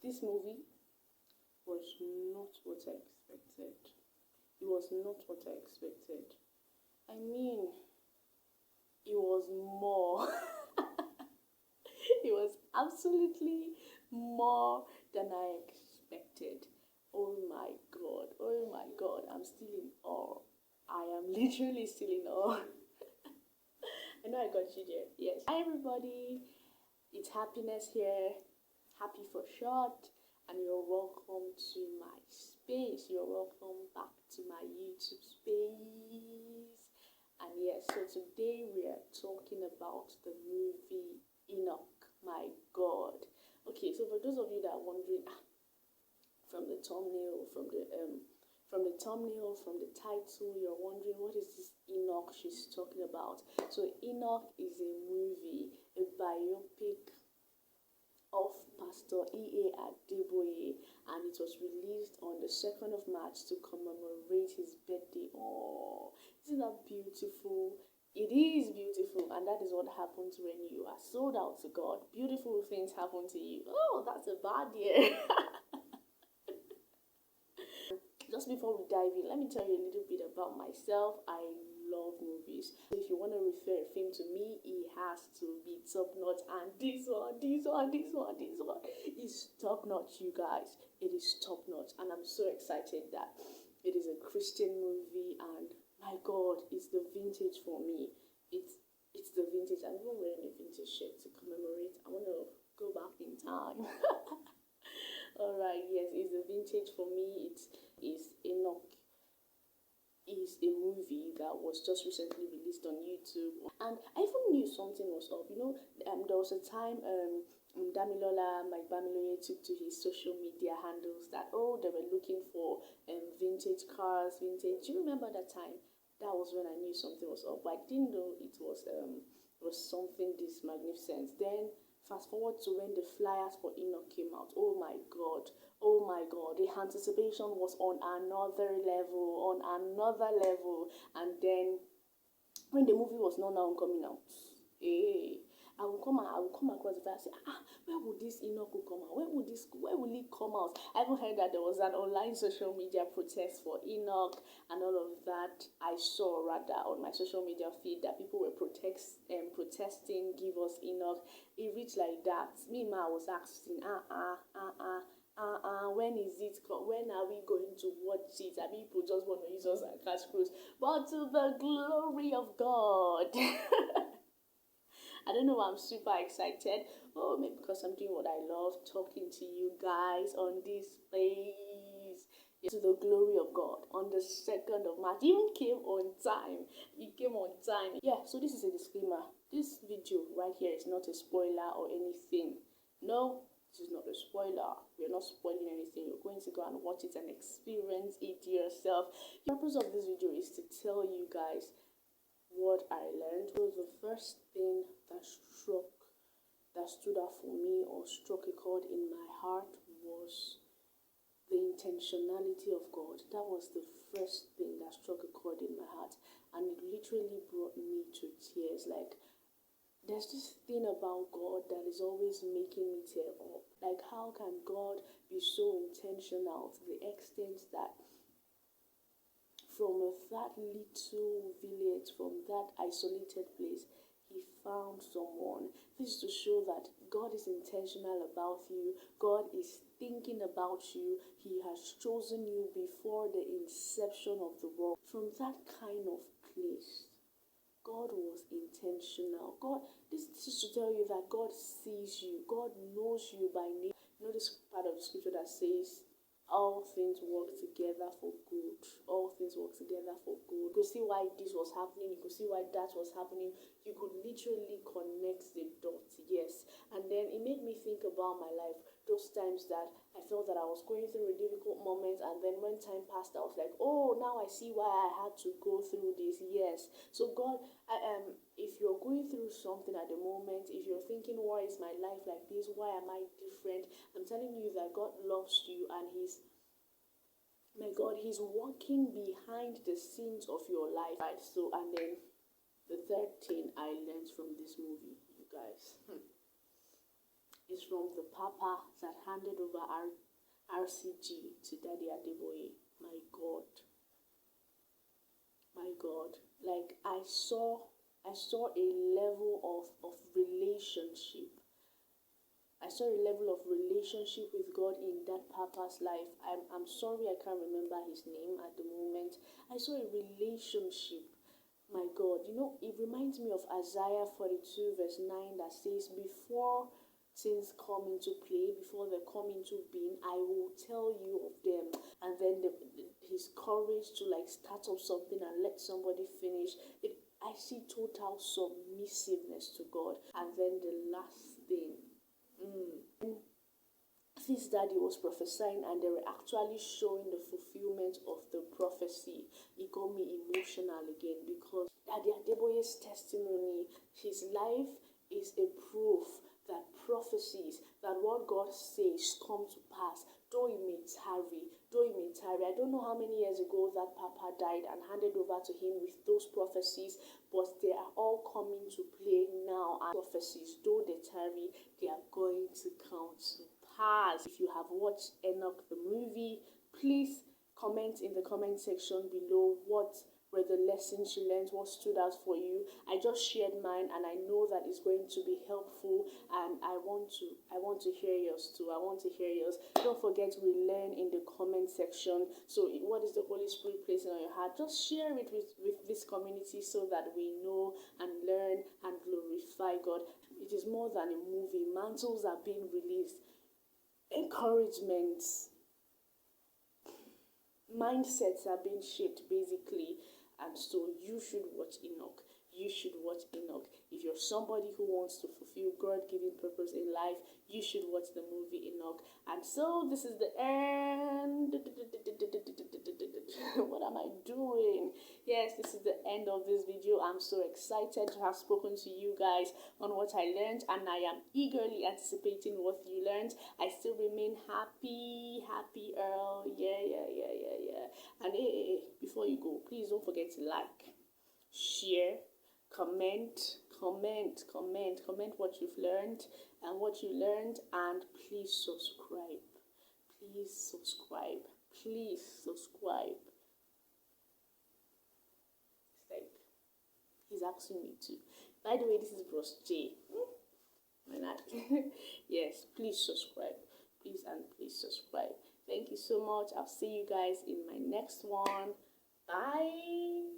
This movie was not what I expected. It was not what I expected. I mean, it was more. It was absolutely more than I expected. Oh my god, oh my god, I'm still in awe. I am literally still in awe. I know I got you there. Yes. Hi everybody, it's Happiness here. Happy for short, and you're welcome to my space. You're welcome back to my YouTube space. And yes, so today we are talking about the movie Enoch. My god. Okay, so for those of you that are wondering, from the thumbnail, from the title, you're wondering what is this Enoch she's talking about. So Enoch is a movie, a biopic of Pastor Adeboye, and it was released on the 2nd of March to commemorate his birthday. Oh, isn't that beautiful? It is beautiful, and that is what happens when you are sold out to God. Beautiful things happen to you. Oh, that's a bad year. Just before we dive in, let me tell you a little bit about myself. I love movies. If you want to refer a film to me, it has to be top notch, and this one is top notch, you guys. It is top notch, and I'm so excited that it is a Christian movie, and my god, it's the vintage for me. It's the vintage. I'm even wearing a vintage shirt to commemorate. I want to go back in time. Alright, yes, it's the vintage for me. It is Enoch. Is a movie that was just recently released on YouTube, and I even knew something was up. You know, there was a time Damilola, Mike Bamiloye, took to his social media handles that they were looking for vintage cars, vintage. Do you remember that time? That was when I knew something was up. But I didn't know it was something this magnificent. Then fast forward to when the flyers for Enoch came out. Oh my god, the anticipation was on another level, and then when the movie was not now coming out, I will come across the fire and say, where would this Enoch come out? Where will it come out? I even heard that there was an online social media protest for Enoch and all of that. I saw rather on my social media feed that people were protesting, give us Enoch. It reached like that. Me, I was asking, when is it? When are we going to watch it? And people just want to use us as cash cruise. But to the glory of God. I don't know why I'm super excited. Oh, maybe because I'm doing what I love, talking to you guys on this space. Yeah, to the glory of God. On the 2nd of March. It even came on time. It came on time. Yeah, so this is a disclaimer. This video right here is not a spoiler or anything. No, this is not a spoiler. We're not spoiling anything. You're going to go and watch it and experience it yourself. The purpose of this video is to tell you guys what I learned. So the first thing that stood out for me or struck a chord in my heart was the intentionality of God. That was the first thing that struck a chord in my heart, and it literally brought me to tears. Like, there's this thing about God that is always making me tear up. Like, how can God be so intentional to the extent that from that little village, from that isolated place, he found someone. This is to show that God is intentional about you. God is thinking about you. He has chosen you before the inception of the world. From that kind of place, God was intentional. This is to tell you that God sees you. God knows you by name. You know this part of the scripture that says, all things work together for good. All things work together for good. You could see why this was happening. You could see why that was happening. You could literally connect the dots. Yes. And then it made me think about my life. Those times that I felt that I was going through a difficult moment, and then when time passed, I was like, oh, now I see why I had to go through this. Yes. So God, if you're going through something at the moment, if you're thinking, why is my life like this? Why am I different? I'm telling you that God loves you, and He's working behind the scenes of your life. Right? So, and then the third thing I learned from this movie, you guys, is from the papa that handed over RCG to Daddy Adeboye. My God. My God. Like I saw a level of relationship. I saw a level of relationship with God in that papa's life. I'm sorry I can't remember his name at the moment. I saw a relationship. My God, you know, it reminds me of Isaiah 42 verse 9 that says, before things come into play, before they come into being, I will tell you of them. And then his courage to like start up something and let somebody finish it. I see total submissiveness to God. And then the last thing, this daddy was prophesying and they were actually showing the fulfillment of the prophecy. It got me emotional again because Daddy Adeboye's testimony, his life is a proof that prophecies, that what God says come to pass, though it may tarry. I don't know how many years ago that papa died and handed over to him with those prophecies, but they are all coming to play now. And prophecies, though they tarry, they are going to come to pass. If you have watched Enoch the movie, please comment in the comment section below what were the lessons you learned, what stood out for you. I just shared mine and I know that it's going to be helpful, and I want to hear yours too. I want to hear yours. Don't forget, we learn in the comment section. So what is the Holy Spirit placing on your heart? Just share it with this community so that we know and learn and glorify God. It is more than a movie. Mantles are being released, encouragements, mindsets are being shaped basically. And so you should watch Enoch. You should watch Enoch. If you're somebody who wants to fulfill God-given purpose in life, you should watch the movie Enoch. And so this is the end. What am I doing? Yes, this is the end of this video. I'm so excited to have spoken to you guys on what I learned, and I am eagerly anticipating what you learned. I still remain happy, Earl. Yeah. And hey, before you go, please don't forget to like, share, comment what you've learned and what you learned, and please subscribe. It's like he's asking me to. By the way, this is Bros J. Yes, please subscribe. Please subscribe. Thank you so much. I'll see you guys in my next one. Bye.